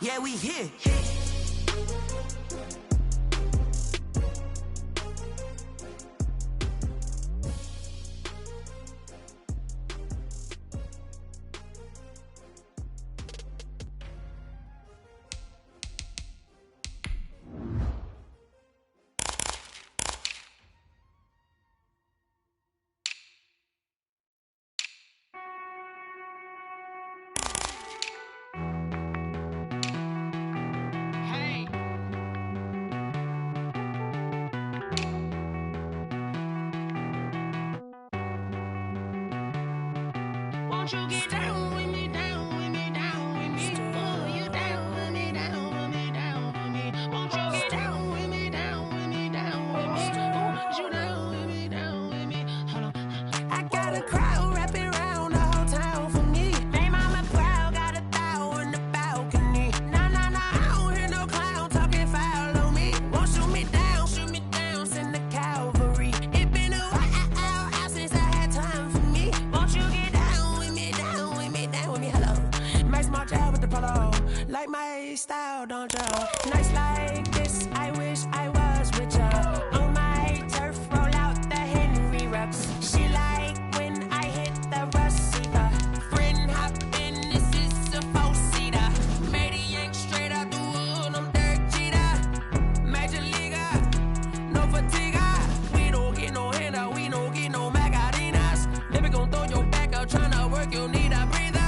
Yeah, we here. Won't you get down with me, down with me, down with me? Oh, you down with me, down with me, down with me. Won't you get down with me, down with me, down with me? Oh, you down with me, down with me? Hold on. I got a crowd wrapping around the whole town for me. They mama proud, got a thou on the balcony. Nah, nah, nah, I don't hear no clown talking foul on me. Won't shoot me down, send the cavalry. It been a while since I had time for me. Won't you get down with me, down with me, down with me? Hello. Nice small job with the polo. Like my style, don't you? Nice like this, I wish I was with ya. On my turf, roll out the Henry Rux. She like when I hit the receiver. Friend hop in, this is a four-seater. Made a yank straight out the wood, I'm Derek Jeter. Major leaguer, no fatigue. We don't get no handout, we don't get no Macarinas. Never gon' throw your back out, tryna work, you need a breather.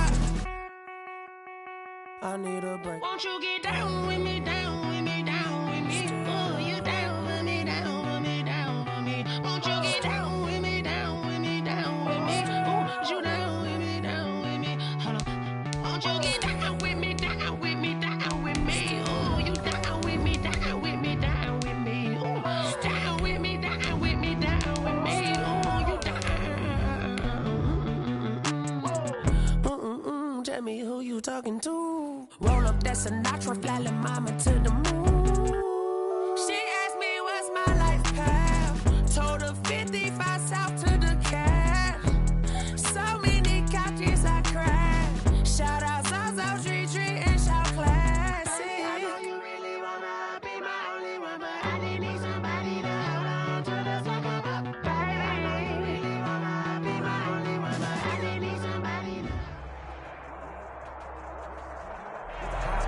I need a break. Won't you get down with me, down with me, down with me? Oh, you down with me, down with me, down with me? Won't you get down with me, down with me, down with me? Oh, you down with me, down with me? Hold on. Won't you get down with me, down with me, down with me? Oh, you down with me, down with me, down with me? Oh, down with me, down with me, down with me? Oh, you down. Tell me who you talking to. Roll up that Sinatra, fly la mama to the moon. She asked me what's my life path. Told her 55 south to the cat. So many couches I cried. Shout out Zazo, Tree, and shout classic. I know you really wanna be my only one, but I didn't need somebody to hold on to the fuck up, baby. I know you really wanna be my only one, but I didn't need somebody to.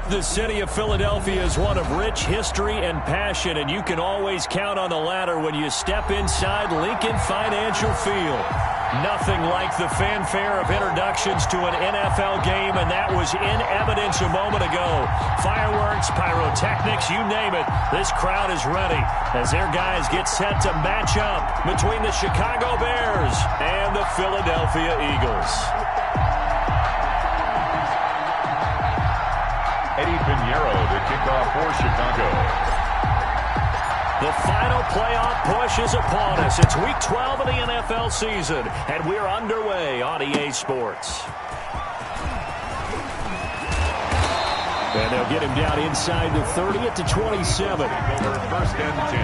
The city of Philadelphia is one of rich history and passion, and you can always count on the latter when you step inside Lincoln Financial Field. Nothing like the fanfare of introductions to an NFL game, and that was in evidence a moment ago. Fireworks, pyrotechnics, you name it. This crowd is ready as their guys get set to match up between the Chicago Bears and the Philadelphia Eagles. Eddie Pinheiro to kick off for Chicago. The final playoff push is upon us. It's Week 12 of the NFL season, and we're underway on EA Sports. And they'll get him down inside the 30 at the 27. Over first and 10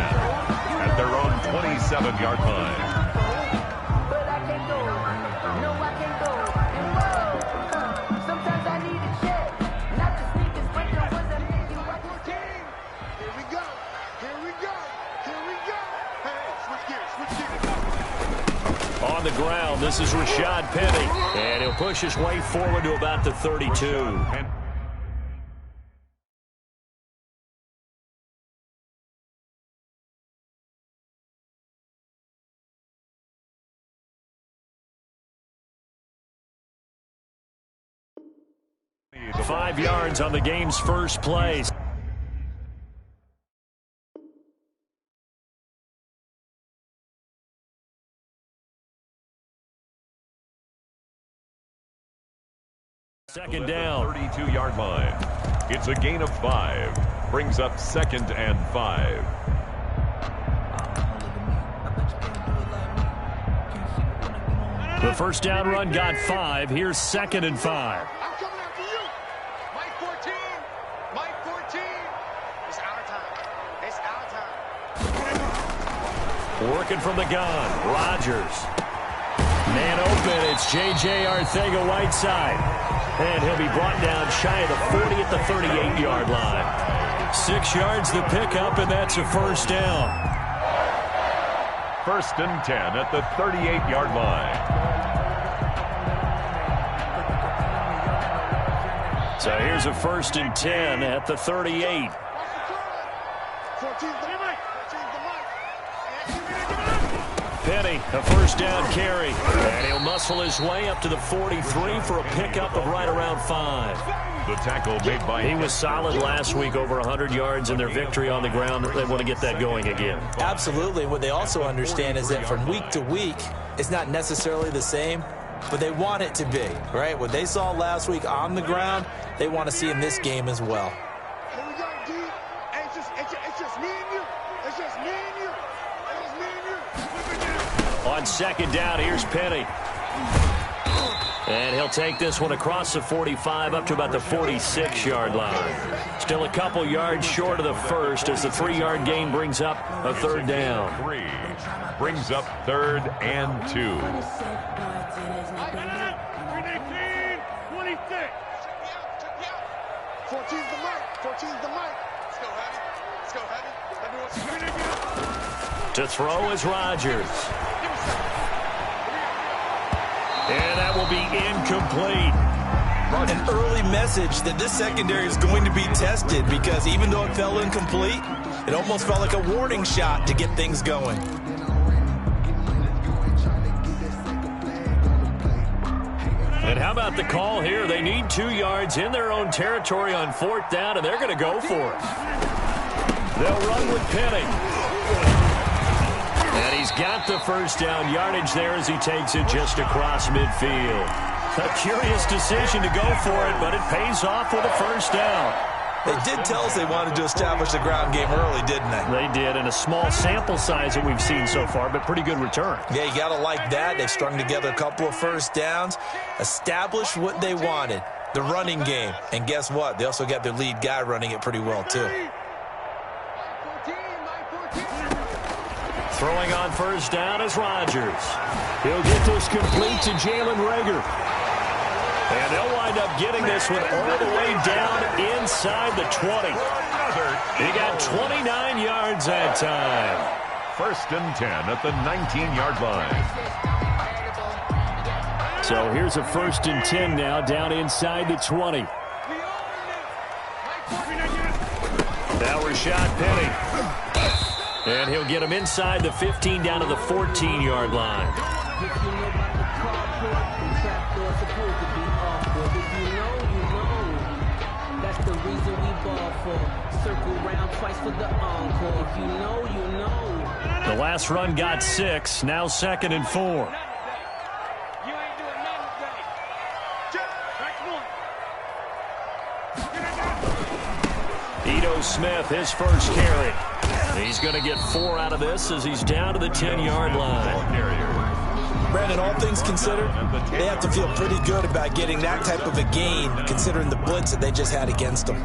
at their own 27-yard line. On the ground, this is Rashad Penny, and he'll push his way forward to about the 32. 5 yards on the game's first play. Second down. 32-yard line. It's a gain of 5. Brings up 2nd and 5. The first down run got 5. Here's 2nd and 5. I'm coming after you. Mike 14. Mike 14. It's our time. It's our time. Working from the gun. Rodgers. Man open. It's J.J. Arcega-Whiteside. And he'll be brought down shy of the 40 at the 38-yard line. 6 yards the pickup, and that's a first down. 1st and 10 at the 38-yard line. So here's a 1st and 10 at the 38. Penny, a first down carry. And he'll muscle his way up to the 43 for a pickup of right around 5. The tackle made by... He was solid last week, over 100 yards in their victory on the ground. They want to get that going again. Absolutely. What they also understand is that from week to week, it's not necessarily the same, but they want it to be, right? What they saw last week on the ground, they want to see in this game as well. Here we go, D. It's just me and you. It's just me and you. It's just me and you. On 2nd down, here's Penny. And he'll take this one across the 45 up to about the 46-yard line. Still a couple yards short of the first as the 3-yard gain brings up a 3rd down. 3 brings up 3rd and 2. 14's the mic. 14's the mic. Let's go, Hattie. Let's go, Hattie. To throw is Rodgers. And that will be incomplete. An early message that this secondary is going to be tested because even though it fell incomplete, it almost felt like a warning shot to get things going. And how about the call here? They need 2 yards in their own territory on 4th down, and they're going to go for it. They'll run with Penny. And he's got the first down yardage there as he takes it just across midfield. A curious decision to go for it, but it pays off with a first down. They did tell us they wanted to establish the ground game early, didn't they? They did, in a small sample size that we've seen so far, but pretty good return. Yeah, you got to like that. They've strung together a couple of first downs, established what they wanted, the running game. And guess what? They also got their lead guy running it pretty well, too. Throwing on first down is Rodgers. He'll get this complete to Jalen Reagor. And they'll wind up getting this one all the way down inside the 20. He got 29 yards that time. 1st and 10 at the 19-yard line. So here's a 1st and 10 now down inside the 20. Now Rashad Penny. And he'll get him inside the 15 down to the 14-yard line. The last run got 6. Now 2nd and 4. Ito Smith, his first carry. He's going to get 4 out of this as he's down to the 10-yard line. Brandon, all things considered, they have to feel pretty good about getting that type of a gain, considering the blitz that they just had against them.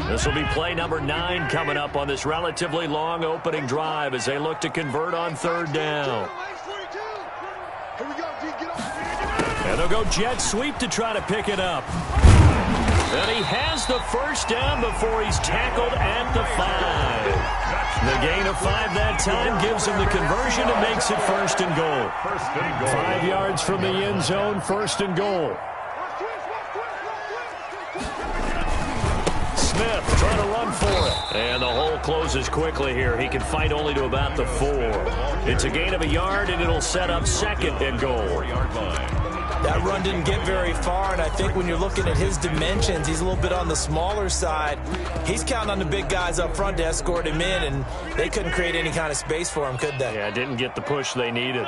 This will be play number 9 coming up on this relatively long opening drive as they look to convert on 3rd down. And they'll go jet sweep to try to pick it up. And he has the first down before he's tackled at the 5. The gain of 5 that time gives him the conversion and makes it 1st and goal. 5 yards from the end zone, 1st and goal. Smith trying to run for it. And the hole closes quickly here. He can fight only to about the 4. It's a gain of a yard, and it'll set up 2nd and goal. That run didn't get very far, and I think when you're looking at his dimensions, he's a little bit on the smaller side. He's counting on the big guys up front to escort him in, and they couldn't create any kind of space for him, could they? Yeah, didn't get the push they needed.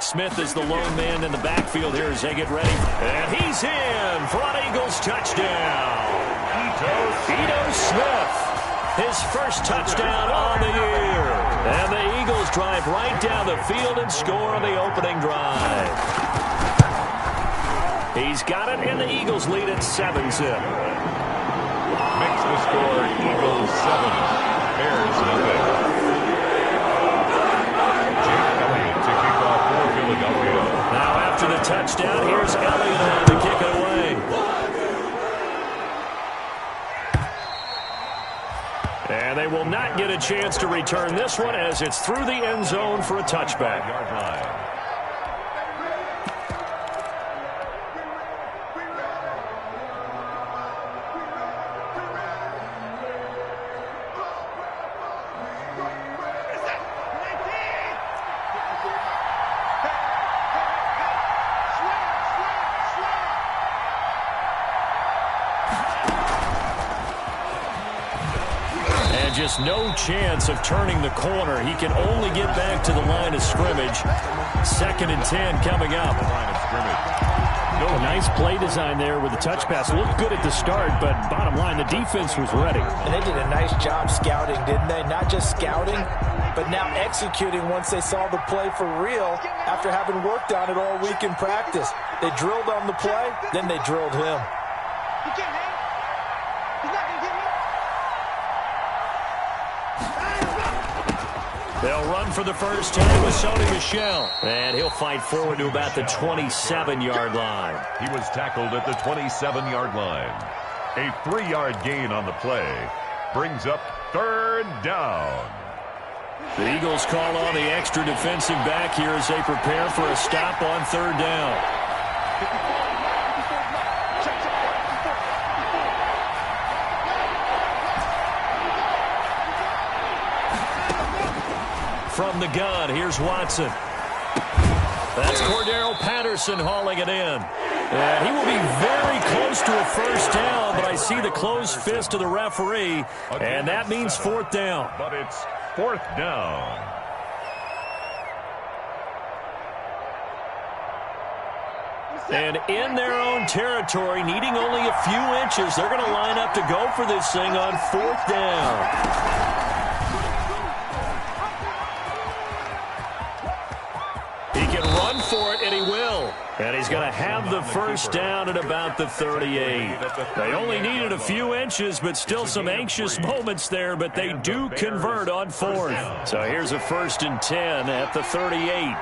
Smith is the lone man in the backfield here as they get ready. And he's in for an Eagles touchdown. Ito Smith, his first touchdown on the year. And the Eagles drive right down the field and score on the opening drive. He's got it, and the Eagles lead at 7-zip. Makes the score Eagles 7, Bears nothing. Jake Elliott to kick off for Philadelphia. Now after the touchdown, here's Elliott on to kick it away. And they will not get a chance to return this one as it's through the end zone for a touchback. Yard line. Just no chance of turning the corner. He can only get back to the line of scrimmage. 2nd and 10 coming up. Line of scrimmage. A nice play design there with the touch pass. Looked good at the start, but bottom line, the defense was ready. And they did a nice job scouting, didn't they? Not just scouting, but now executing once they saw the play for real after having worked on it all week in practice. They drilled on the play, then they drilled him. You can't hang. He's not going to get me. They'll run for the first time with Sony Michel. And he'll fight forward to about the 27-yard line. He was tackled at the 27-yard line. A 3-yard gain on the play. Brings up 3rd down. The Eagles call on the extra defensive back here as they prepare for a stop on 3rd down. From the gun, here's Watson. That's Cordero Patterson hauling it in. And he will be very close to a first down, but I see the closed fist of the referee, and that means 4th down. But it's 4th down. And in their own territory, needing only a few inches, they're going to line up to go for this thing on 4th down. For it, and he will. And he's going to have the first down at about the 38. They only needed a few inches, but still some anxious moments there, but they do convert on 4th. So here's a 1st and 10 at the 38.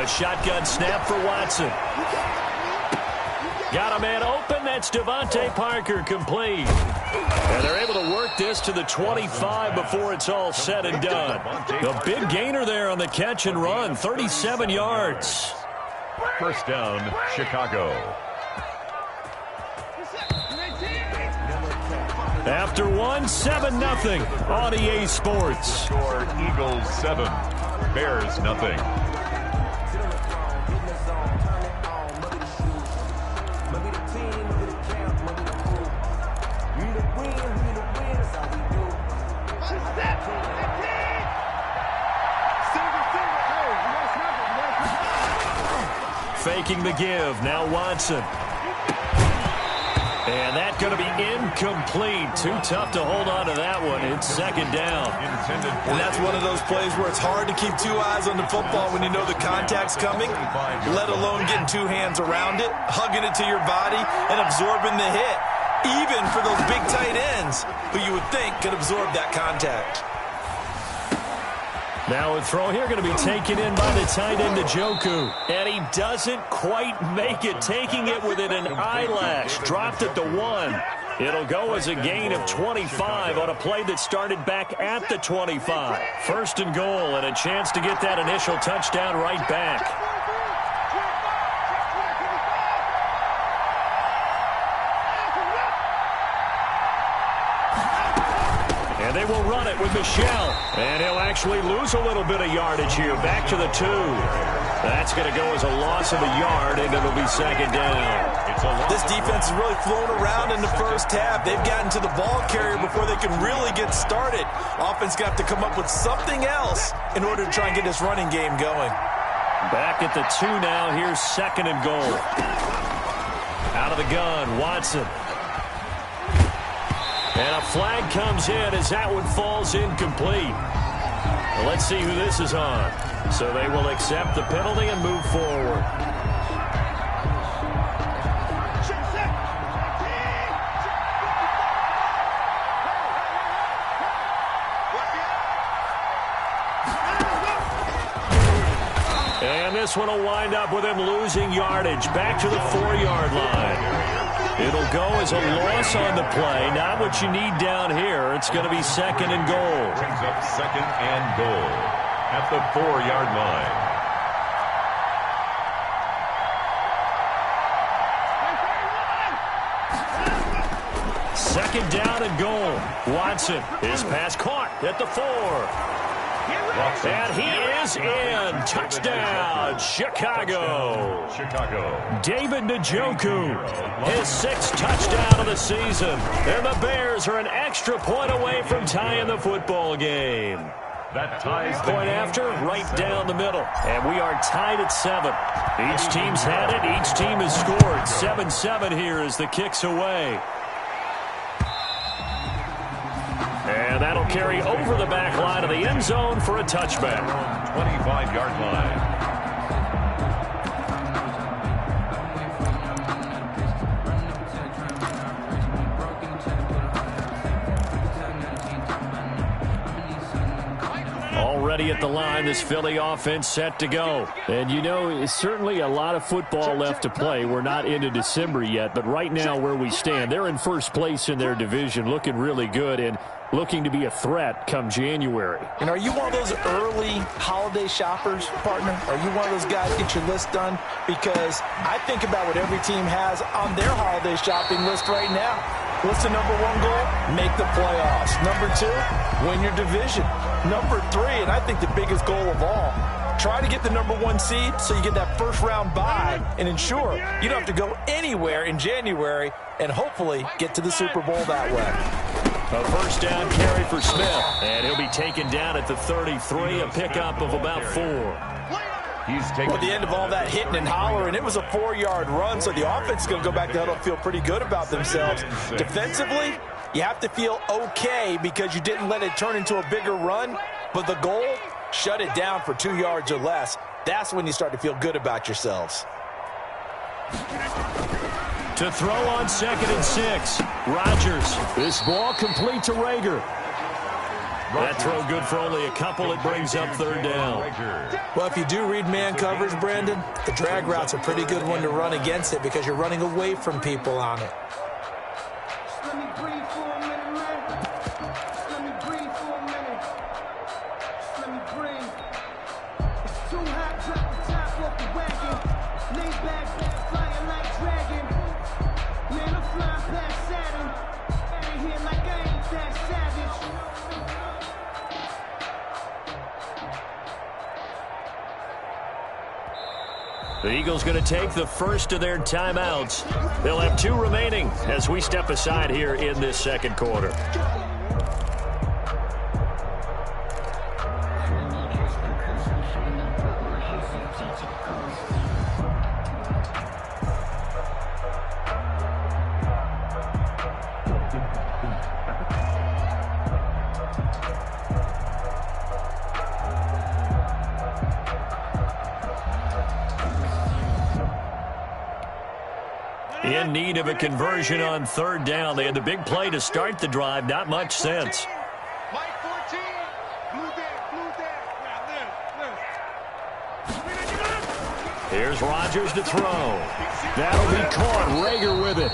A shotgun snap for Watson. Got a man open. That's Devontae Parker complete. And they're able to work this to the 25 before it's all said and done. The big gainer there on the catch and run, 37 yards. First down, Chicago. After one, 7-0 on EA Sports. Score Eagles 7, Bears nothing. Faking the give. Now Watson. And that's going to be incomplete. Too tough to hold on to that one. It's 2nd down. And that's one of those plays where it's hard to keep 2 eyes on the football when you know the contact's coming, let alone getting 2 hands around it, hugging it to your body, and absorbing the hit, even for those big tight ends who you would think could absorb that contact. Now a throw here going to be taken in by the tight end Njoku. And he doesn't quite make it, taking it within an eyelash. Dropped at the 1. It'll go as a gain of 25 on a play that started back at the 25. 1st and goal, and a chance to get that initial touchdown right back. And they will run it with Michel. And he'll actually lose a little bit of yardage here. Back to the 2. That's going to go as a loss of a yard, and it'll be 2nd down. This defense has really flown around in the first half. They've gotten to the ball carrier before they can really get started. Offense got to come up with something else in order to try and get this running game going. Back at the 2 now. Here's 2nd and goal. Out of the gun, Watson. And a flag comes in as that one falls incomplete. Well, let's see who this is on. So they will accept the penalty and move forward. And this one will wind up with him losing yardage back to the 4-yard line. It'll go as a loss on the play. Not what you need down here. It's going to be 2nd and goal. Brings up 2nd and goal at the 4-yard line. Second down and goal. Watson, his pass caught at the 4. And he is in. Touchdown, Chicago. David Njoku, his 6th touchdown of the season. And the Bears are an extra point away from tying the football game. That ties the point after, right down the middle. And we are tied at 7. Each team's had it. Each team has scored. 7-7 here as the kick's away. And that'll carry over the back line of the end zone for a touchback. 25-yard line. Already at the line, this Philly offense set to go. And you know, it's certainly a lot of football left to play. We're not into December yet, but right now where we stand, they're in first place in their division, looking really good and looking to be a threat come January. And are you one of those early holiday shoppers, partner? Are you one of those guys get your list done? Because I think about what every team has on their holiday shopping list right now. What's the number 1 goal? Make the playoffs. Number 2, win your division. Number 3, and I think the biggest goal of all, try to get the number 1 seed so you get that first-round bye and ensure you don't have to go anywhere in January and hopefully get to the Super Bowl that way. A first down carry for Smith, and he'll be taken down at the 33, a pickup of about 4. He's taken at the end of all that hitting and hollering, it was a 4-yard run, so the offense is going to go back to huddle and feel pretty good about themselves. Defensively, you have to feel okay because you didn't let it turn into a bigger run, but the goal, shut it down for 2 yards or less. That's when you start to feel good about yourselves. To throw on 2nd and 6. Rodgers. This ball complete to Rager. That throw good for only a couple. It brings up 3rd down. Well, if you do read man coverage, Brandon, the drag route's a pretty good one to run against it because you're running away from people on it. Let me breathe for a minute, man. Let me breathe for a minute. Let me breathe. It's too hot, drop the top off the wagon. Lay back, flying like dragon. Man, I'm flying past Saturn. Out of here like I ain't that savage. The Eagles going to take the first of their timeouts. They'll have 2 remaining as we step aside here in this 2nd quarter. In need of a conversion on 3rd down. They had the big play to start the drive. Not much sense. Mike 14. Blue Here's Rodgers to throw. That'll be caught. Rager with it.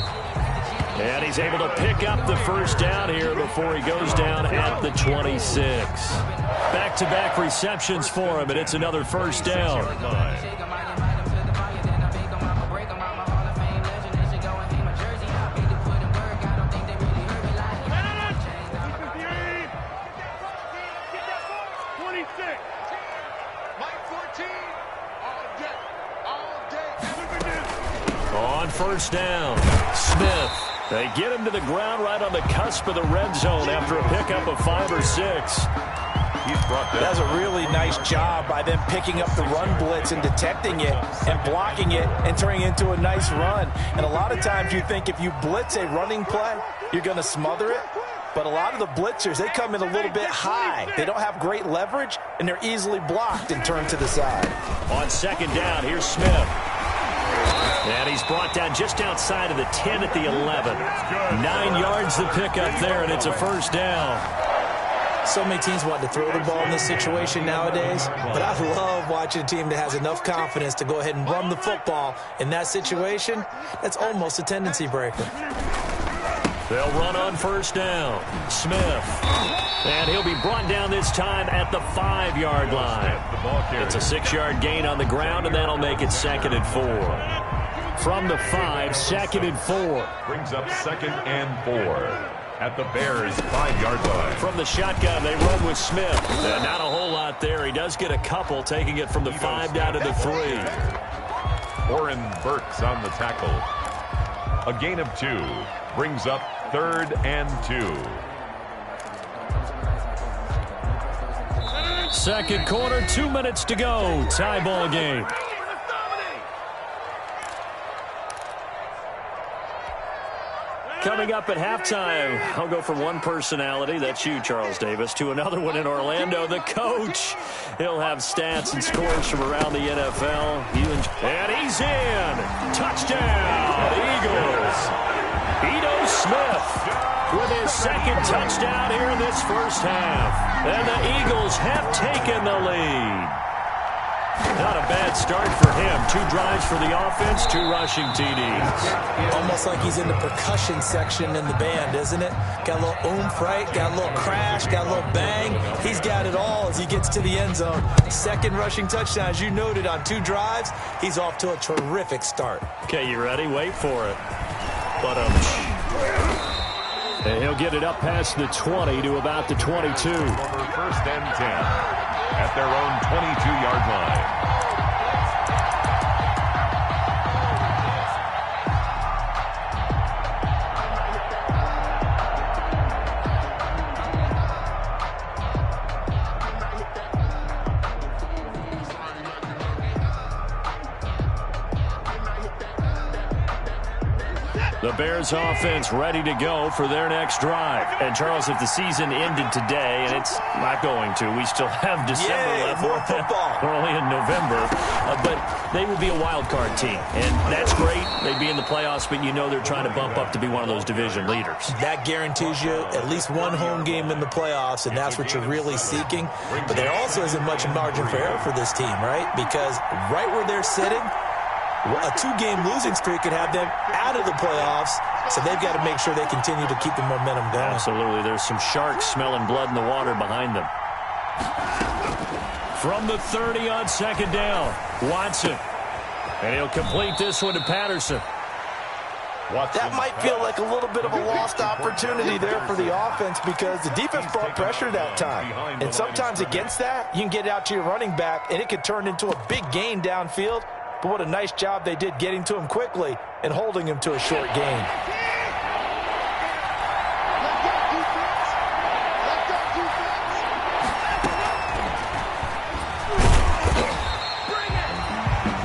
And he's able to pick up the first down here before he goes down at the 26. Back-to-back receptions for him, and it's another first down. On first down, Smith. They get him to the ground right on the cusp of the red zone after a pickup of 5 or 6. He's brought down. That's a really nice job by them picking up the run blitz and detecting it and blocking it and turning it into a nice run. And a lot of times you think if you blitz a running play, you're going to smother it. But a lot of the blitzers, they come in a little bit high. They don't have great leverage, and they're easily blocked and turned to the side. On second down, here's Smith. And he's brought down just outside of the 10 at the 11. 9 yards to pick up there, and it's a first down. So many teams want to throw the ball in this situation nowadays, but I love watching a team that has enough confidence to go ahead and run the football in that situation. That's almost a tendency breaker. They'll run on first down. Smith. And he'll be brought down this time at the 5-yard line. It's a 6-yard gain on the ground, and that'll make it 2nd and 4. From the 5, 2nd and 4. Brings up 2nd and 4 at the Bears' 5-yard line. From the shotgun, they roll with Smith. And not a whole lot there. He does get a couple, taking it from the 5 down to the 3. Oren Burks on the tackle. A gain of 2 brings up 3rd and 2. Second quarter, 2 minutes to go. Tie ball game. Coming up at halftime, I'll go from one personality, that's you, Charles Davis, to another one in Orlando, the coach. He'll have stats and scores from around the NFL. And he's in. Touchdown, Eagles. Ito Smith with his 2nd touchdown here in this first half. And the Eagles have taken the lead. Not a bad start for him. 2 drives for the offense, 2 rushing TDs. Almost like he's in the percussion section in the band, isn't it? Got a little oomph, right? Got a little crash, got a little bang. He's got it all as he gets to the end zone. 2nd rushing touchdown, as you noted, on 2 drives. He's off to a terrific start. Okay, you ready? Wait for it. But and he'll get it up past the 20 to about the 22. Over 1st and 10 at their own 22-yard line. The Bears offense ready to go for their next drive. And, Charles, if the season ended today, and it's not going to, we still have December left. More football. We're only in November. But they would be a wild card team. And that's great. They'd be in the playoffs, but you know they're trying to bump up to be one of those division leaders. That guarantees you at least one home game in the playoffs, and that's what you're really seeking. But there also isn't much margin for error for this team, right? Because right where they're sitting, a 2-game losing streak could have them out of the playoffs, so they've got to make sure they continue to keep the momentum going. Absolutely. There's some sharks smelling blood in the water behind them. From the 30 on 2nd down, Watson. And he'll complete this one to Patterson. That might feel like a little bit of a lost opportunity there for the offense because the defense brought pressure that time. And sometimes against that, you can get out to your running back, and it could turn into a big gain downfield. But what a nice job they did getting to him quickly and holding him to a short gain.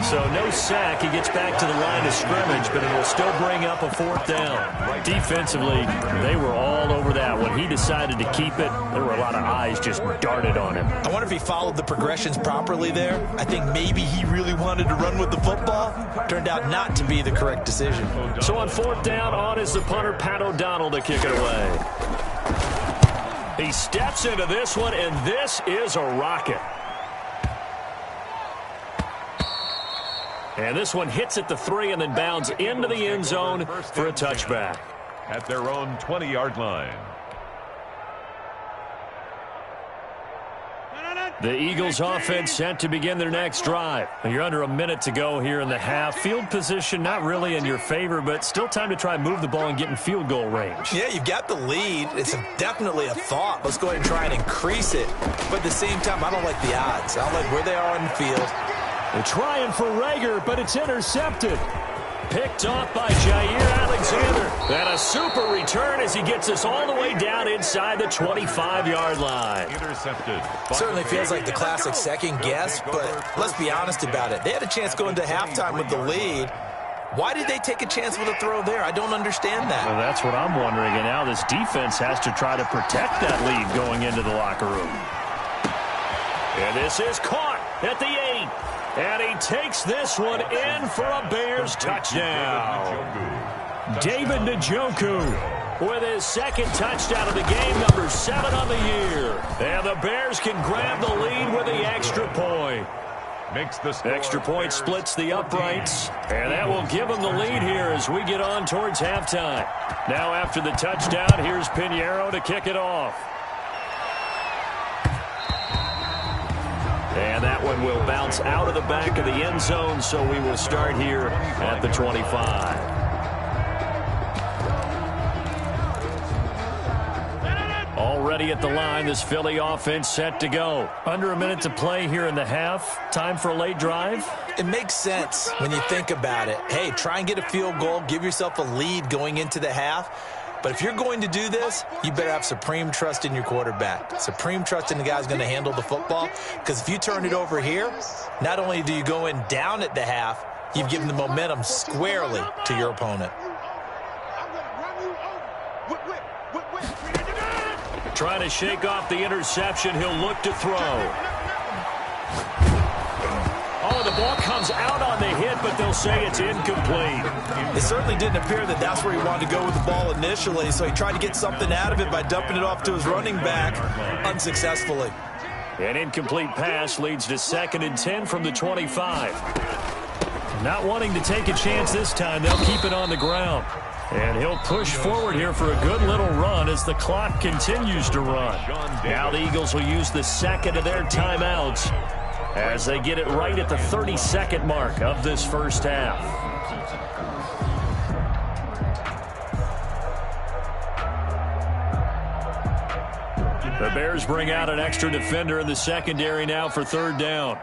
So no sack. He gets back to the line of scrimmage, but it'll still bring up a 4th down. Defensively, they were all over that. When he decided to keep it, there were a lot of eyes just darted on him. I wonder if he followed the progressions properly there. I think maybe he really wanted to run with the football. Turned out not to be the correct decision. So on 4th down, on is the punter, Pat O'Donnell, to kick it away. He steps into this one, and this is a rocket. And this one hits at the 3 and then bounds into the end zone for a touchback. At their own 20-yard line. The Eagles offense set to begin their next drive. You're under a minute to go here in the half. Field position not really in your favor, but still time to try and move the ball and get in field goal range. Yeah, you've got the lead. It's definitely a thought. Let's go ahead and try and increase it. But at the same time, I don't like the odds. I don't like where they are on the field. They're trying for Rager, but it's intercepted. Picked off by Jair Alexander. And A super return as he gets us all the way down inside the 25-yard line. Intercepted. Certainly feels like the classic second guess, but let's be honest about it. They had a chance going to halftime with the lead. Why did they take a chance with a throw there? I don't understand that. Well, that's what I'm wondering. And now this defense has to try to protect that lead going into the locker room. And this is caught at the 8. And he takes this one in for a Bears touchdown. David Njoku with his second touchdown of the game, number 7 on the year. And the Bears can grab the lead with the extra point. Makes the extra point splits the uprights, and that will give them the lead here as we get on towards halftime. Now after the touchdown, here's Pinheiro to kick it off. And that one will bounce out of the back of the end zone, so we will start here at the 25. Already at the line, this Philly offense set to go. Under a minute to play here in the half. Time for a late drive. It makes sense when you think about it. Hey, try and get a field goal. Give yourself a lead going into the half. But if you're going to do this, you better have supreme trust in your quarterback. Supreme trust in the guy who's going to handle the football. Because if you turn it over here, not only do you go in down at the half, you've given the momentum squarely to your opponent. Trying to shake off the interception. He'll look to throw. Oh, the ball comes out on the hit, but they'll say it's incomplete. It certainly didn't appear that that's where he wanted to go with the ball initially, so he tried to get something out of it by dumping it off to his running back unsuccessfully. An incomplete pass leads to 2nd and 10 from the 25. Not wanting to take a chance this time, they'll keep it on the ground. And he'll push forward here for a good little run as the clock continues to run. Now the Eagles will use the second of their timeouts as they get it right at the 30-second mark of this first half. The Bears bring out an extra defender in the secondary now for 3rd down.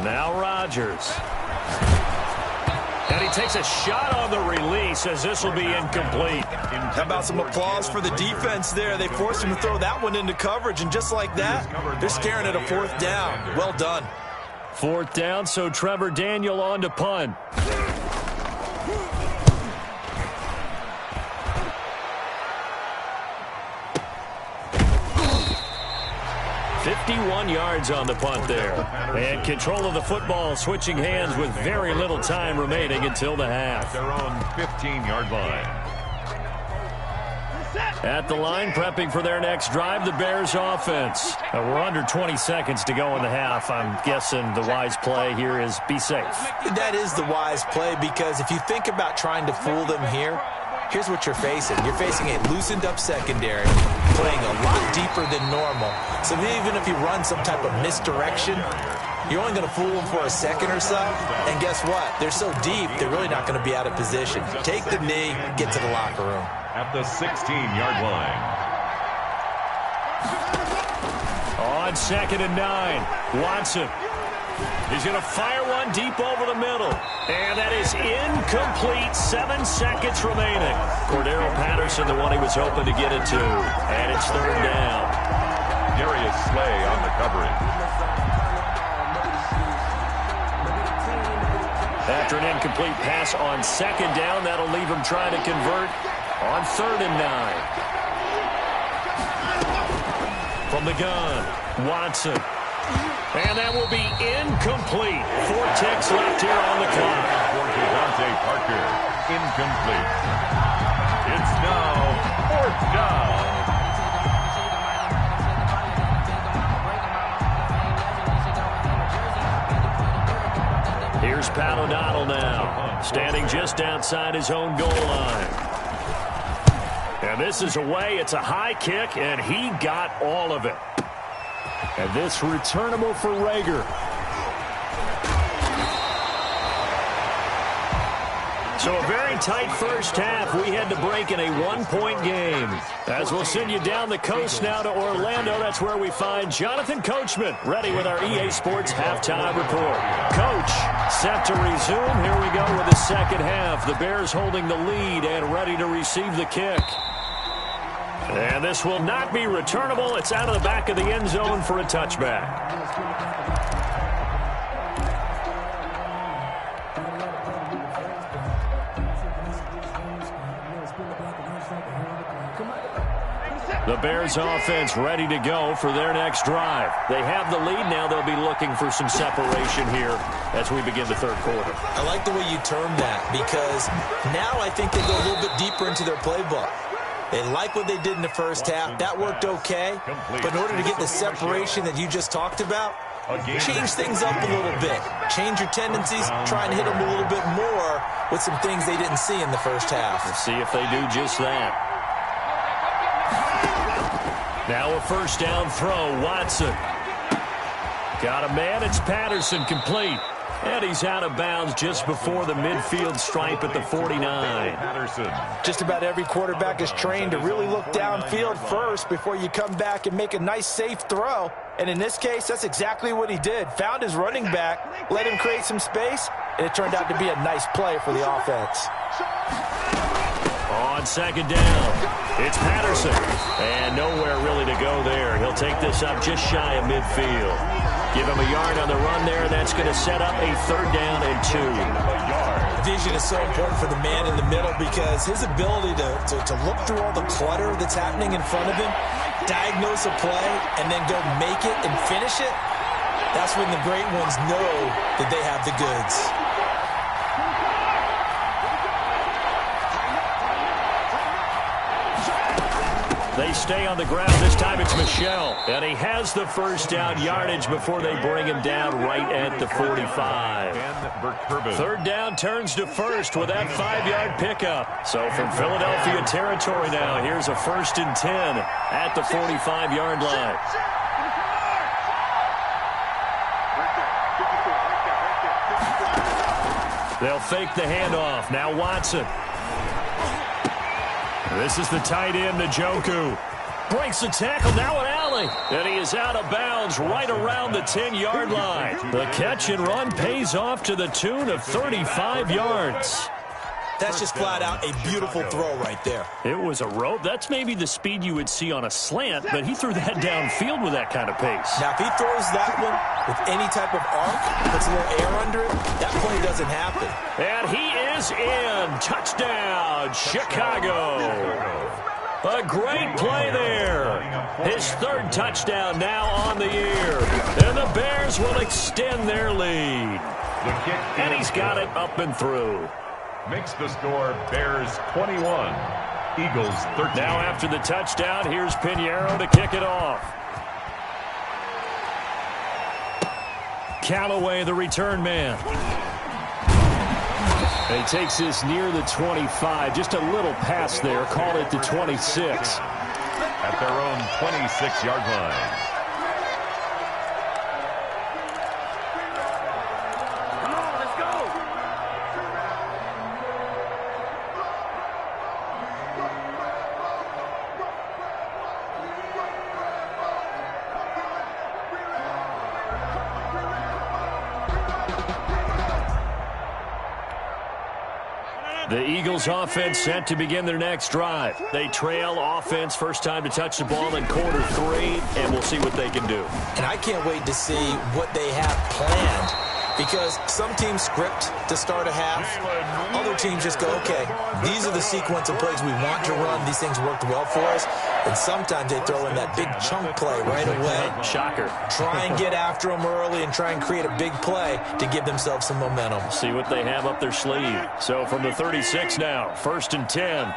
Now Rodgers. And he takes a shot on the release as this will be incomplete. How about some applause for the defense there? They forced him to throw that one into coverage, and just like that, they're staring at a 4th down. Well done. 4th down, so Trevor Daniel on to punt. 51 yards on the punt there. And control of the football switching hands with very little time remaining until the half. Their own 15-yard line. At the line, prepping for their next drive, the Bears offense. We're under 20 seconds to go in the half. I'm guessing the wise play here is be safe. That is the wise play, because if you think about trying to fool them here, here's what you're facing. You're facing a loosened up secondary, playing a lot deeper than normal. So even if you run some type of misdirection, you're only going to fool them for a second or so. And guess what? They're so deep, they're really not going to be out of position. Take the knee, get to the locker room. At the 16-yard line. On 2nd and 9, Watson. He's going to fire one deep over the middle. And that is incomplete. 7 seconds remaining. Cordero Patterson, the one he was hoping to get it to. And it's 3rd down. Darius Slay on the coverage. After an incomplete pass on 2nd down, that'll leave him trying to convert on 3rd and 9. From the gun, Watson. And that will be incomplete. 4 ticks left here on the clock. For Devontae Parker, incomplete. It's now 4th down. Here's Pat O'Donnell now, standing just outside his own goal line. And this is away. It's a high kick, and he got all of it. And this returnable for Rager. So a very tight first half. We had to break in a 1-point game. As we'll send you down the coast now to Orlando. That's where we find Jonathan Coachman ready with our EA Sports Halftime Report. Coach, Set to resume. Here we go with the second half. The Bears holding the lead and ready to receive the kick. And this will not be returnable. It's out of the back of the end zone for a touchback. The Bears offense ready to go for their next drive. They have the lead now. They'll be looking for some separation here as we begin the third quarter. I like the way you term that because now I think they go a little bit deeper into their playbook. They like what they did in the first half. That worked okay. But in order to get the separation that you just talked about, change things up a little bit. Change your tendencies. Try and hit them a little bit more with some things they didn't see in the first half. Let's see if they do just that. Now a first down throw, Watson. Got a man, it's Patterson, complete. And he's out of bounds just before the midfield stripe at the 49. Patterson. Just about every quarterback is trained to really look downfield first before you come back and make a nice, safe throw. And in this case, that's exactly what he did. Found his running back, let him create some space, and it turned out to be a nice play for the offense. On second down, it's Patterson. And nowhere really to go there. He'll take this up just shy of midfield. Give him a yard on the run there, and that's going to set up a third down and 2. Vision is so important for the man in the middle because his ability to look through all the clutter that's happening in front of him, diagnose a play, and then go make it and finish it, that's when the great ones know that they have the goods. They stay on the ground. This time it's Michel. And he has the first down yardage before they bring him down right at the 45. Third down turns to first with that 5-yard pickup. So from Philadelphia territory now, here's a 1st and 10 at the 45-yard line. They'll fake the handoff. Now Watson. This is the tight end, Njoku. Breaks the tackle, now an alley. And he is out of bounds right around the 10-yard line. The catch and run pays off to the tune of 35 yards. That's just flat out a beautiful throw right there. It was a rope. That's maybe the speed you would see on a slant, but he threw that downfield with that kind of pace. Now, if he throws that one with any type of arc, puts a little air under it, that play doesn't happen. And he is in. Touchdown, Chicago. A great play there. His third touchdown now on the year. And the Bears will extend their lead. And he's got it up and through. Makes the score Bears 21, Eagles 13. Now after the touchdown, here's Pinheiro to kick it off. Callaway, the return man. He takes this near the 25. Just a little pass there. Call it the 26. At their own 26-yard line. The Eagles offense set to begin their next drive. They trail offense, first time to touch the ball in quarter 3, and we'll see what they can do. And I can't wait to see what they have planned because some teams script to start a half. Other teams just go, okay, these are the sequence of plays we want to run. These things worked well for us. And sometimes they throw in that big chunk play right away. Shocker. Try and get after them early and try and create a big play to give themselves some momentum. See what they have up their sleeve. So from the 36 now, 1st and 10.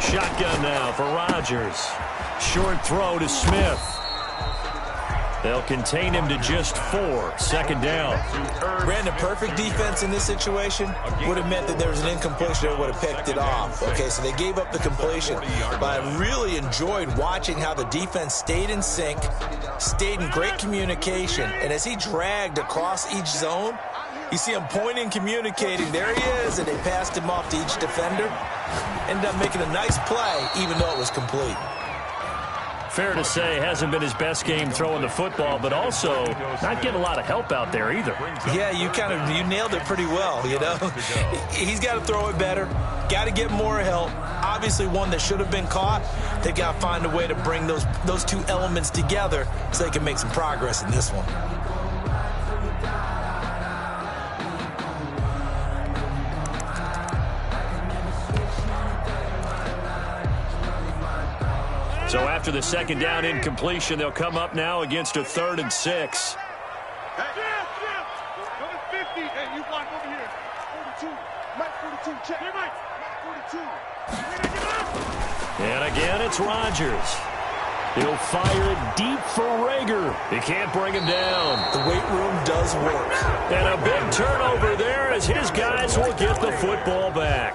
Shotgun now for Rodgers. Short throw to Smith. They'll contain him to just 4. Second down. Brandon, perfect defense in this situation would have meant that there was an incompletion that would have picked it off. Okay, so they gave up the completion. But I really enjoyed watching how the defense stayed in sync, stayed in great communication, and as he dragged across each zone, You see him pointing, communicating. There he is, and they passed him off to each defender. Ended up making a nice play, even though it was complete. Fair to say, hasn't been his best game throwing the football, but also not getting a lot of help out there either. Yeah, you nailed it pretty well, you know. He's got to throw it better, got to get more help. Obviously, one that should have been caught. They've got to find a way to bring those two elements together so they can make some progress in this one. So after the second down incompletion, they'll come up now against a 3rd and 6. Hey, number 50. Hey, you block over here. 42. Mike 42. Check. Hey, Mike. 42. And again, it's Rodgers. He'll fire it deep for Rager. He can't bring him down. The weight room does work. And a big turnover there as his guys will get the football back.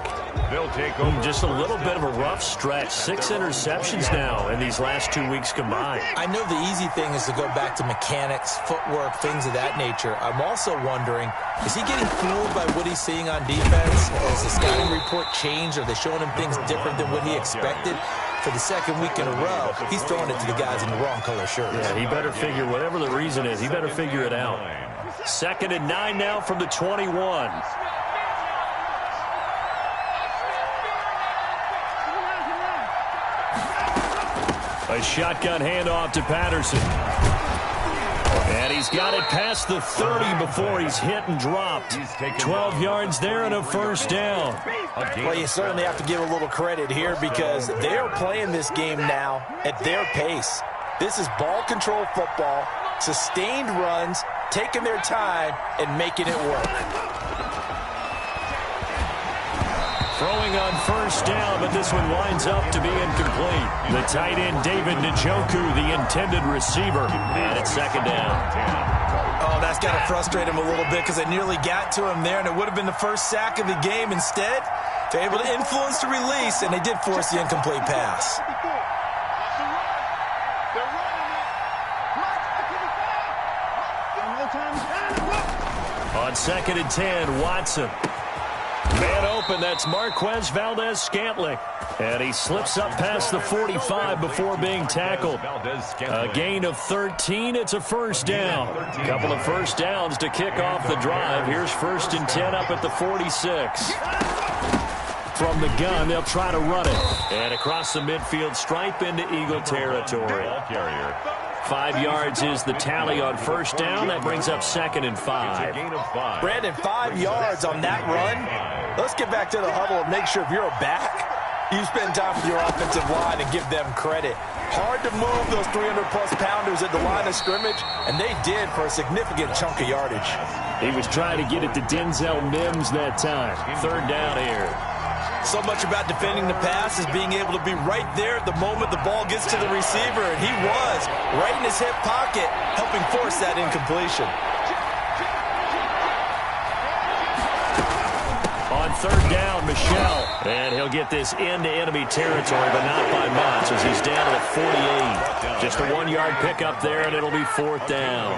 They'll take over. Just a little bit of a rough stretch. 6 interceptions now in these last 2 weeks combined. I know the easy thing is to go back to mechanics, footwork, things of that nature. I'm also wondering, is he getting fooled by what he's seeing on defense? Has the scouting report changed? Are they showing him things different than what he expected? For the second week in a row, he's throwing it to the guys in the wrong color shirts. Yeah, he better figure, whatever the reason is, he better figure it out. 2nd and 9 now from the 21. A shotgun handoff to Patterson. And he's got it past the 30 before he's hit and dropped. 12 yards there and a first down. Well, you certainly have to give a little credit here because they are playing this game now at their pace. This is ball control football, sustained runs, taking their time and making it work. Throwing on first down, but this one winds up to be incomplete. The tight end, David Njoku, the intended receiver. And it's 2nd down. Oh, that's got to frustrate him a little bit because they nearly got to him there, and it would have been the first sack of the game. Instead, they're able to influence the release, and they did force the incomplete pass. On 2nd and 10, Watson. Man open, that's Marquez Valdez-Scantling. And he slips up past the 45 before being tackled. A gain of 13, it's a first down. A couple of first downs to kick off the drive. Here's 1st and 10 up at the 46. From the gun, they'll try to run it. And across the midfield stripe into Eagle territory. 5 yards is the tally on first down. That brings up 2nd and 5. Brandon, 5 yards on that run. Let's get back to the huddle and make sure if you're a back, you spend time with your offensive line and give them credit. Hard to move those 300-plus pounders at the line of scrimmage, and they did for a significant chunk of yardage. He was trying to get it to Denzel Mims that time. 3rd down here. So much about defending the pass is being able to be right there at the moment the ball gets to the receiver, and he was right in his hip pocket, helping force that incompletion. On 3rd down, Michel. And he'll get this into enemy territory, but not by much as he's down to the 48. Just a 1-yard pickup there, and it'll be 4th down.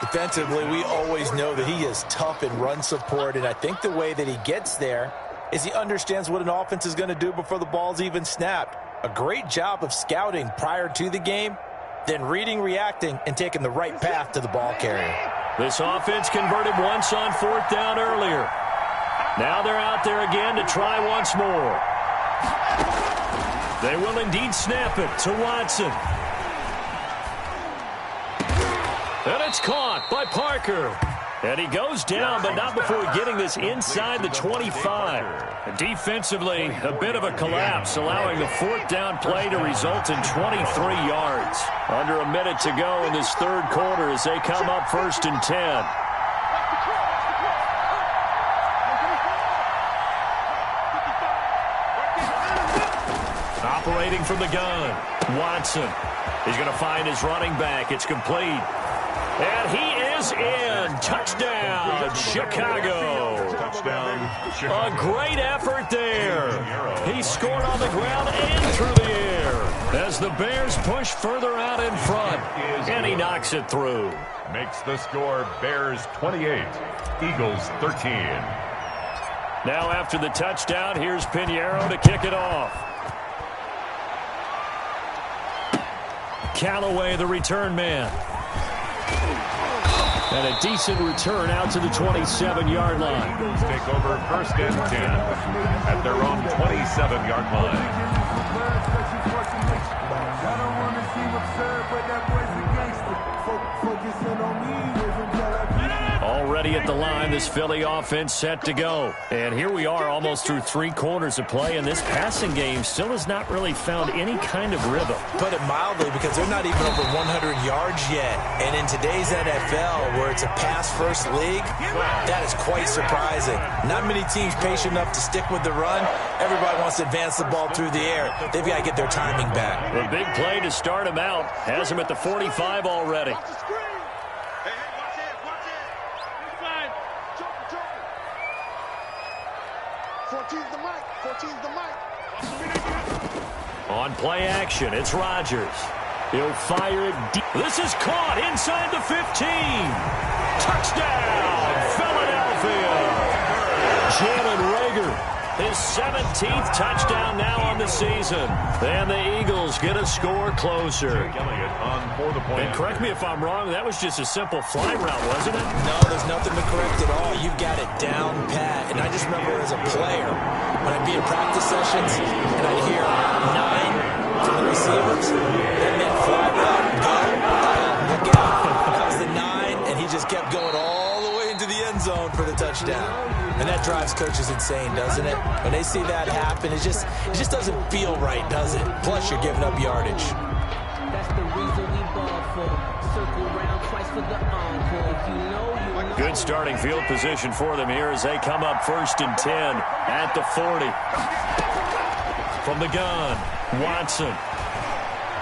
Defensively, we always know that he is tough in run support, and I think the way that he gets there is he understands what an offense is going to do before the ball's even snapped. A great job of scouting prior to the game, then reading, reacting, and taking the right path to the ball carrier. This offense converted once on 4th down earlier. Now they're out there again to try once more. They will indeed snap it to Watson. And it's caught by Parker. And he goes down, but not before getting this inside the 25. Defensively, a bit of a collapse, allowing the 4th down play to result in 23 yards. Under a minute to go in this 3rd quarter as they come up 1st and 10. Operating from the gun, Watson. He's going to find his running back. It's complete. And he is in. Touchdown, Chicago. A great effort there. He scored on the ground and through the air. As the Bears push further out in front, and he knocks it through. Makes the score Bears 28, Eagles 13. Now after the touchdown, here's Pinheiro to kick it off. Callaway, the return man. And a decent return out to the 27-yard line. Eagles take over 1st and 10 at their own 27-yard line. Already at the line, this Philly offense set to go. And here we are almost through 3 quarters of play, and this passing game still has not really found any kind of rhythm. Put it mildly, because they're not even over 100 yards yet. And in today's NFL, where it's a pass-first league, that is quite surprising. Not many teams patient enough to stick with the run. Everybody wants to advance the ball through the air. They've got to get their timing back. A big play to start him out. Has him at the 45 already. 14's the mic. 14's the mic. On play action, it's Rodgers. He'll fire it deep. This is caught inside the 15. Touchdown, Philadelphia. Jalen Reagor, his 17th touchdown now on the season. And the Eagles get a score closer. And correct me if I'm wrong, that was just a simple fly route, wasn't it? No, there's nothing to correct at all. You've got it down pat. And I just remember as a player, when I'd be in practice sessions and I'd hear 9 from the receivers, that meant fly route, go, look out. That was the 9, and he just kept going all the way into the end zone for the touchdown. And that drives coaches insane, doesn't it? When they see that happen, it just doesn't feel right, does it? Plus, you're giving up yardage. That's the reason we ball for. Circle round twice for the encore. If you know, you know. Good starting field position for them here as they come up 1st and 10 at the 40. From the gun, Watson.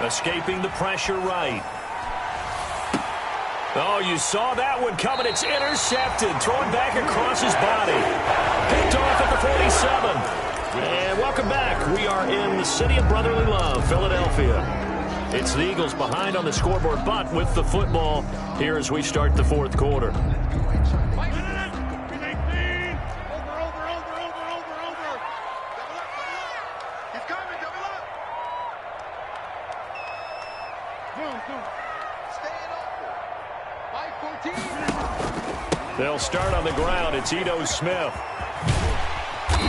Escaping the pressure right. Oh, you saw that one coming. It's intercepted. Thrown back across his body. Picked off at the 47. And welcome back. We are in the city of brotherly love, Philadelphia. It's the Eagles behind on the scoreboard, but with the football here as we start the 4th quarter. He's coming, double up. Staying open. Mike 14. They'll start on the ground. It's Ito Smith.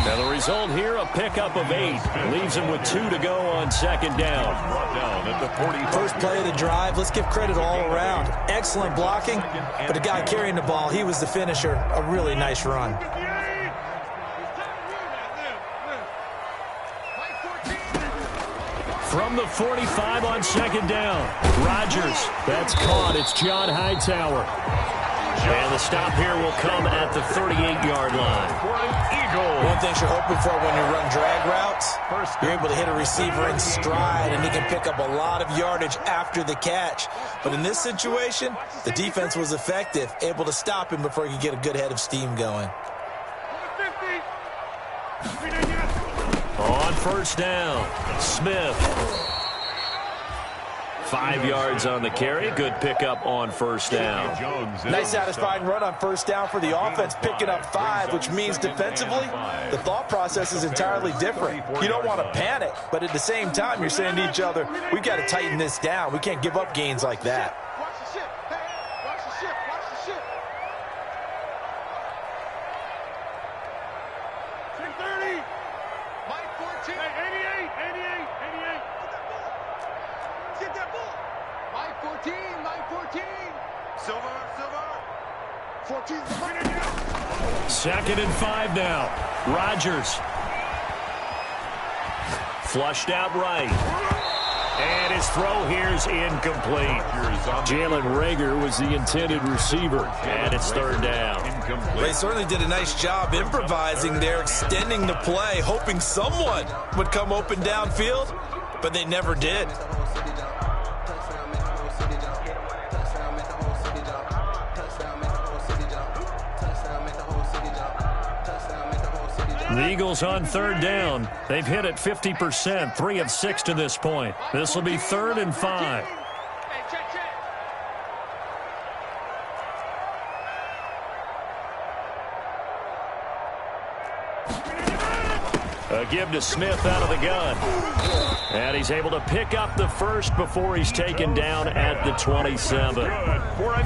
Now the result here, a pickup of 8. Leaves him with 2 to go on 2nd down. Brought down at the 40. First play of the drive, let's give credit all around. Excellent blocking, but the guy carrying the ball, he was the finisher. A really nice run. From the 45 on 2nd down. Rodgers, that's caught. It's John Hightower. And the stop here will come at the 38-yard line. One thing you're hoping for when you run drag routes, you're able to hit a receiver in stride, and he can pick up a lot of yardage after the catch. But in this situation, the defense was effective, able to stop him before he could get a good head of steam going. On 1st down, Smith. 5 yards on the carry. Good pickup on 1st down. Nice satisfying run on 1st down for the offense, picking up 5, which means defensively, the thought process is entirely different. You don't want to panic, but at the same time, you're saying to each other, we've got to tighten this down. We can't give up gains like that. Watch the ship. Hey, watch the ship. Watch the ship. 630. Mike 14. Hey, 88. Get that ball. Mike 14. Mike 14. Silver. 14. 2nd and 5 now. Rodgers. Flushed out right. And his throw here is incomplete. Jalen Reagor was the intended receiver. And it's 3rd down. They certainly did a nice job improvising there, extending the play, hoping someone would come open downfield, but they never did. The Eagles on third down. They've hit it 50%, 3 of 6 to this point. This will be 3rd and 5. A give to Smith out of the gun. And he's able to pick up the first before he's taken down at the 27.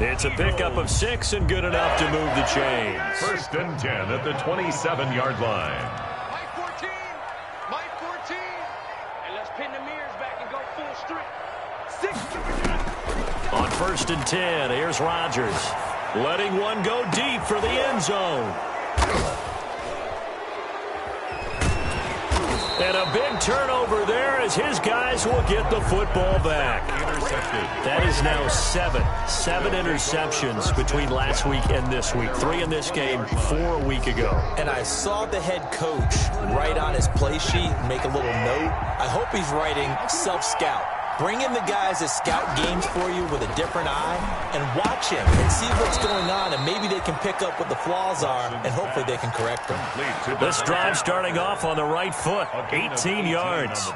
It's a pickup of 6 and good enough to move the chains. 1st and 10 at the 27-yard line. Mike 14. Mike 14. And let's pin the mirrors back and go full strength. 6. On 1st and 10, here's Rodgers. Letting one go deep for the end zone. And a big turnover there as his guys will get the football back. That is now 7 interceptions between last week and this week. 3 in this game, 4 a week ago. And I saw the head coach write on his play sheet, make a little note. I hope he's writing self-scout. Bring in the guys that scout games for you with a different eye and watch him and see what's going on, and maybe they can pick up what the flaws are, and hopefully they can correct them. This drive starting off on the right foot, 18 yards.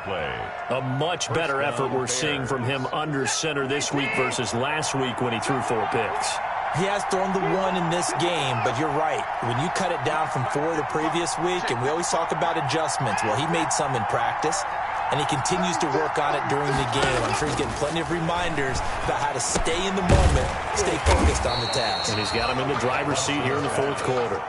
A much better effort we're seeing from him under center this week versus last week when he threw 4 picks. He has thrown the 1 in this game, but you're right. When you cut it down from 4 the previous week, and we always talk about adjustments, well, he made some in practice, and he continues to work on it during the game. I'm sure he's getting plenty of reminders about how to stay in the moment, stay focused on the task. And he's got him in the driver's seat here in the 4th quarter.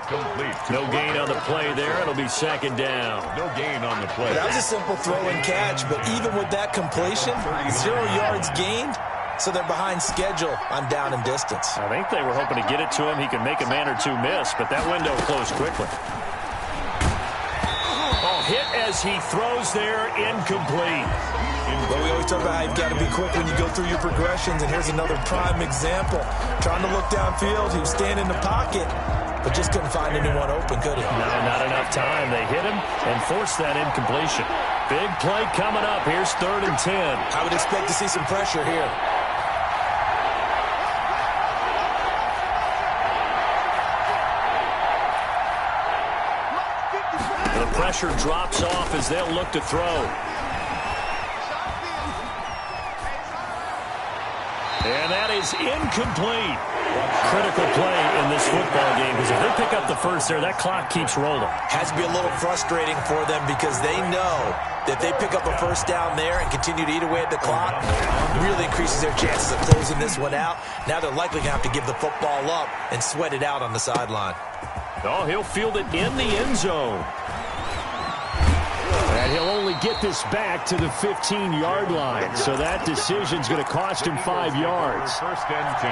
No gain on the play there. It'll be 2nd down. No gain on the play. That was a simple throw and catch, but even with that completion, 0 yards gained. So they're behind schedule on down and distance. I think they were hoping to get it to him. He could make a man or two miss, but that window closed quickly. Hit as he throws there, incomplete. But we always talk about how you've got to be quick when you go through your progressions, and here's another prime example. Trying to look downfield, he was staying in the pocket, but just couldn't find anyone open, could he? No, not enough time. They hit him and forced that incompletion. Big play coming up. Here's 3rd and 10. I would expect to see some pressure here. The pressure drops off as they'll look to throw. And that is incomplete. Critical play in this football game, because if they pick up the first there, that clock keeps rolling. Has to be a little frustrating for them because they know that they pick up a first down there and continue to eat away at the clock, really increases their chances of closing this one out. Now they're likely going to have to give the football up and sweat it out on the sideline. Oh, he'll field it in the end zone. And he'll only get this back to the 15-yard line. So that decision's going to cost him 5 yards. 1st and 10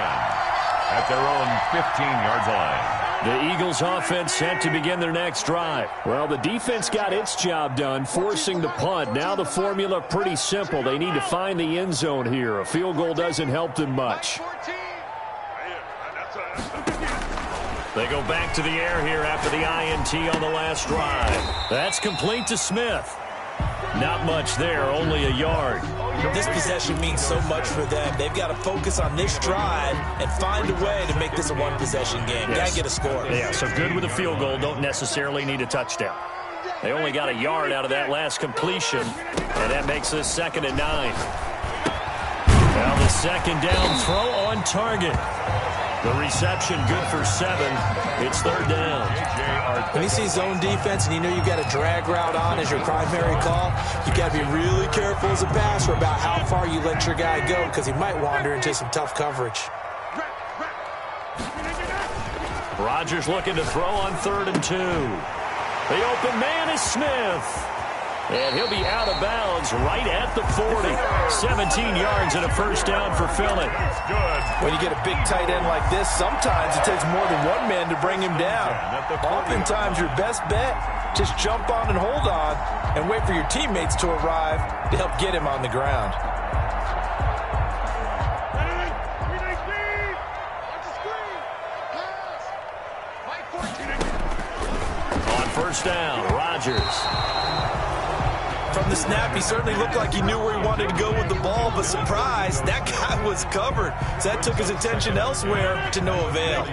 at their own 15-yard line. The Eagles offense set to begin their next drive. Well, the defense got its job done, forcing the punt. Now the formula pretty simple. They need to find the end zone here. A field goal doesn't help them much. They go back to the air here after the INT on the last drive. That's complete to Smith. Not much there, only a yard. This possession means so much for them. They've got to focus on this drive and find a way to make this a one-possession game. Yes. Got to get a score. Yeah, so good with a field goal. Don't necessarily need a touchdown. They only got a yard out of that last completion, and that makes this 2nd and 9. Now the 2nd down throw on target. The reception good for 7. It's 3rd down. When you see zone defense and you know you've got a drag route on as your primary call, you got to be really careful as a passer about how far you let your guy go because he might wander into some tough coverage. Rodgers looking to throw on 3rd and 2. The open man is Smith. And he'll be out of bounds right at the 40. 17 yards and a first down for Philly. When you get a big tight end like this, sometimes it takes more than one man to bring him down. Oftentimes, your best bet, just jump on and hold on and wait for your teammates to arrive to help get him on the ground. On 1st down, Rodgers. From the snap, he certainly looked like he knew where he wanted to go with the ball, but surprise, that guy was covered. So that took his attention elsewhere to no avail.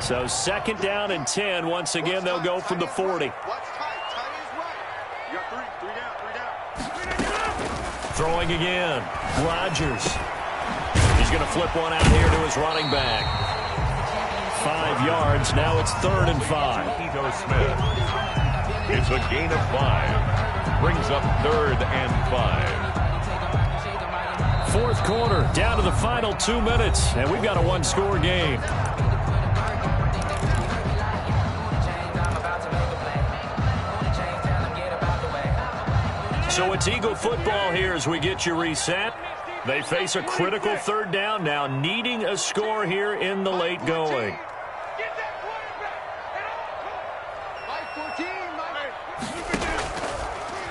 So 2nd down and 10. Once again, they'll go from the 40. Throwing again. Rodgers. He's going to flip one out here to his running back. 5 yards. Now it's 3rd and 5. Ito Smith. It's a gain of 5. Brings up 3rd and 5. 4th quarter. Down to the final 2 minutes. And we've got a 1-score game. So it's Eagle football here as we get you reset. They face a critical 3rd down now, needing a score here in the late going.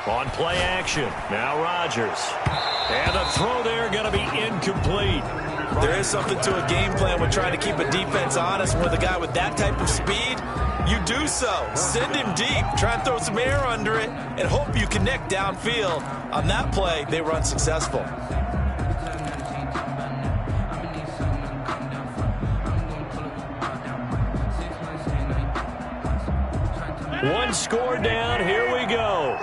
On play action, now Rodgers. And the throw there going to be incomplete. There is something to a game plan with trying to keep a defense honest. With a guy with that type of speed, you do so. Send him deep. Try and throw some air under it and hope you connect downfield. On that play, they were unsuccessful. One score down. Here we go.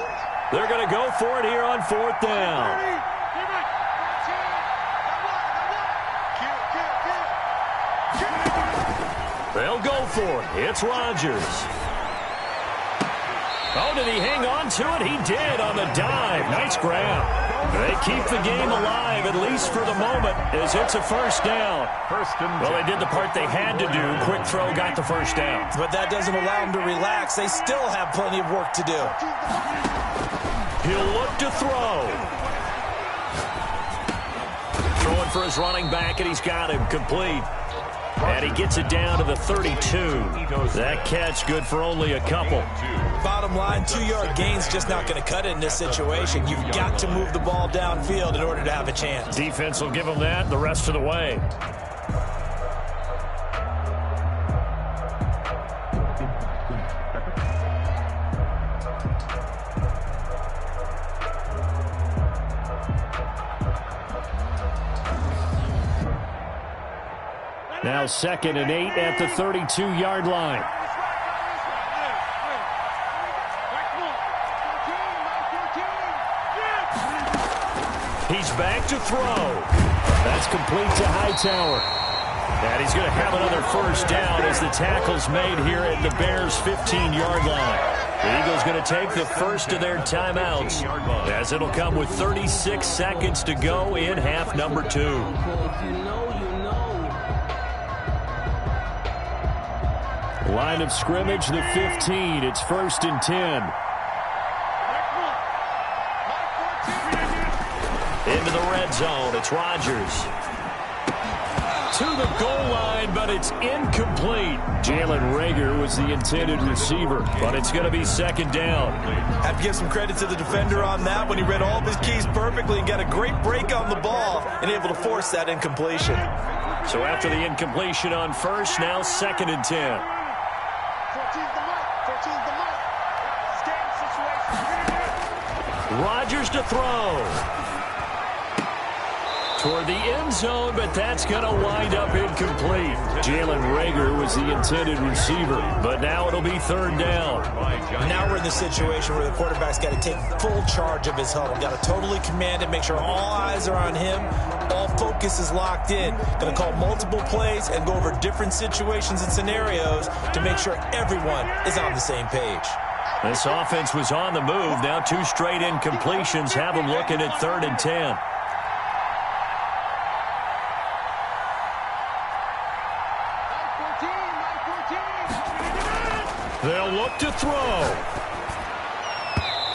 They're going to go for it here on 4th down. They'll go for it. It's Rodgers. Oh, did he hang on to it? He did on the dive. Nice grab. They keep the game alive, at least for the moment, as it's a 1st down. Well, they did the part they had to do. Quick throw got the 1st down. But that doesn't allow them to relax. They still have plenty of work to do. He'll look to throw. Throwing for his running back, and he's got him complete. And he gets it down to the 32. That catch good for only a couple. Bottom line, 2-yard gain's just not going to cut it in this situation. You've got to move the ball downfield in order to have a chance. Defense will give them that the rest of the way. Now 2nd and 8 at the 32-yard line. He's back to throw. That's complete to Hightower. And he's going to have another 1st down as the tackle's made here at the Bears' 15-yard line. The Eagles going to take the first of their timeouts as it'll come with 36 seconds to go in half number 2. Line of scrimmage, the 15. It's 1st and 10. Into the red zone. It's Rodgers. To the goal line, but it's incomplete. Jalen Reagor was the intended receiver, but it's going to be 2nd down. Have to give some credit to the defender on that when he read all of his keys perfectly and got a great break on the ball and able to force that incompletion. So after the incompletion on 1st, now 2nd and 10. Rodgers to throw. Toward the end zone, but that's going to wind up incomplete. Jalen Reagor was the intended receiver, but now it'll be 3rd down. Now we're in the situation where the quarterback's got to take full charge of his huddle. Got to totally command it, make sure all eyes are on him. All focus is locked in. Going to call multiple plays and go over different situations and scenarios to make sure everyone is on the same page. This offense was on the move. Now 2 straight incompletions have them looking at 3rd and 10. They'll look to throw.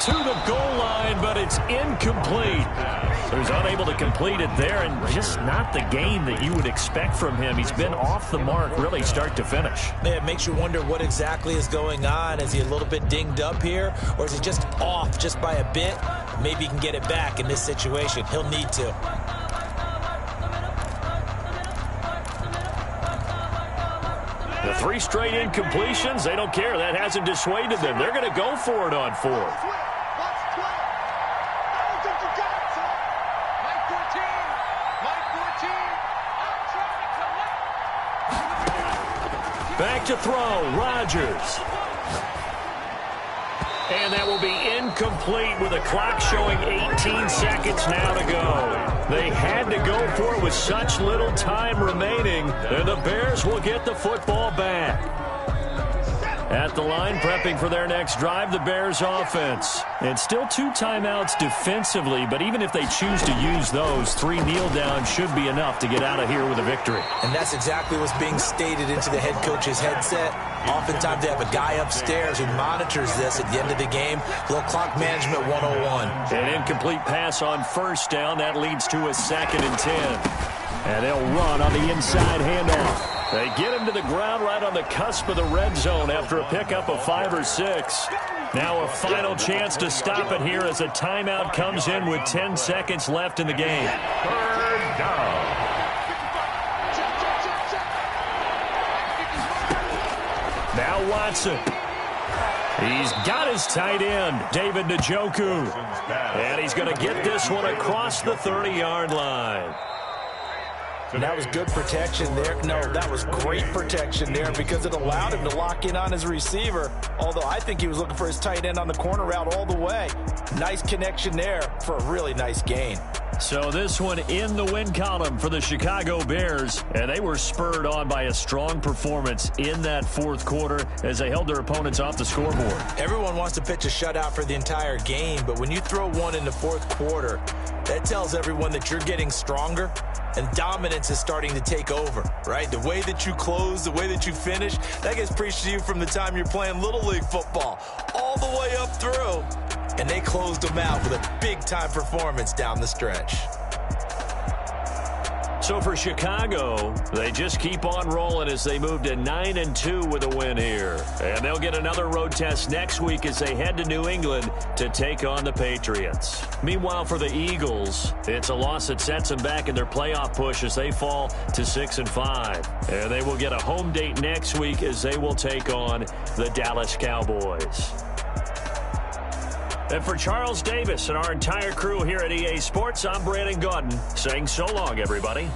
To the goal line, but it's incomplete. So he's unable to complete it there, and just not the game that you would expect from him. He's been off the mark really start to finish. Yeah, it makes you wonder what exactly is going on. Is he a little bit dinged up here, or is he just off just by a bit? Maybe he can get it back in this situation. He'll need to. The 3 straight incompletions, they don't care. That hasn't dissuaded them. They're going to go for it on 4th. Back to throw, Rodgers. And that will be incomplete with the clock showing 18 seconds now to go. They had to go for it with such little time remaining, and the Bears will get the football back. At the line, prepping for their next drive, the Bears offense. And still 2 timeouts defensively, but even if they choose to use those, 3 kneel downs should be enough to get out of here with a victory. And that's exactly what's being stated into the head coach's headset. Oftentimes they have a guy upstairs who monitors this at the end of the game. A little clock management 101. An incomplete pass on first down. That leads to a 2nd and 10. And they'll run on the inside handoff. They get him to the ground right on the cusp of the red zone after a pickup of 5 or 6. Now a final chance to stop it here as a timeout comes in with 10 seconds left in the game. 3rd down. Now Watson. He's got his tight end, David Njoku. And he's going to get this one across the 30-yard line. And that was good protection there. No, that was great protection there because it allowed him to lock in on his receiver, although I think he was looking for his tight end on the corner route all the way. Nice connection there for a really nice gain. So this one in the win column for the Chicago Bears, and they were spurred on by a strong performance in that 4th quarter as they held their opponents off the scoreboard. Everyone wants to pitch a shutout for the entire game, but when you throw one in the 4th quarter, that tells everyone that you're getting stronger and dominance is starting to take over, right? The way that you close, the way that you finish, that gets preached to you from the time you're playing Little League football all the way up through. And they closed them out with a big-time performance down the stretch. So for Chicago, they just keep on rolling as they move to 9-2 with a win here. And they'll get another road test next week as they head to New England to take on the Patriots. Meanwhile, for the Eagles, it's a loss that sets them back in their playoff push as they fall to 6-5. And they will get a home date next week as they will take on the Dallas Cowboys. And for Charles Davis and our entire crew here at EA Sports, I'm Brandon Gaudin saying so long, everybody.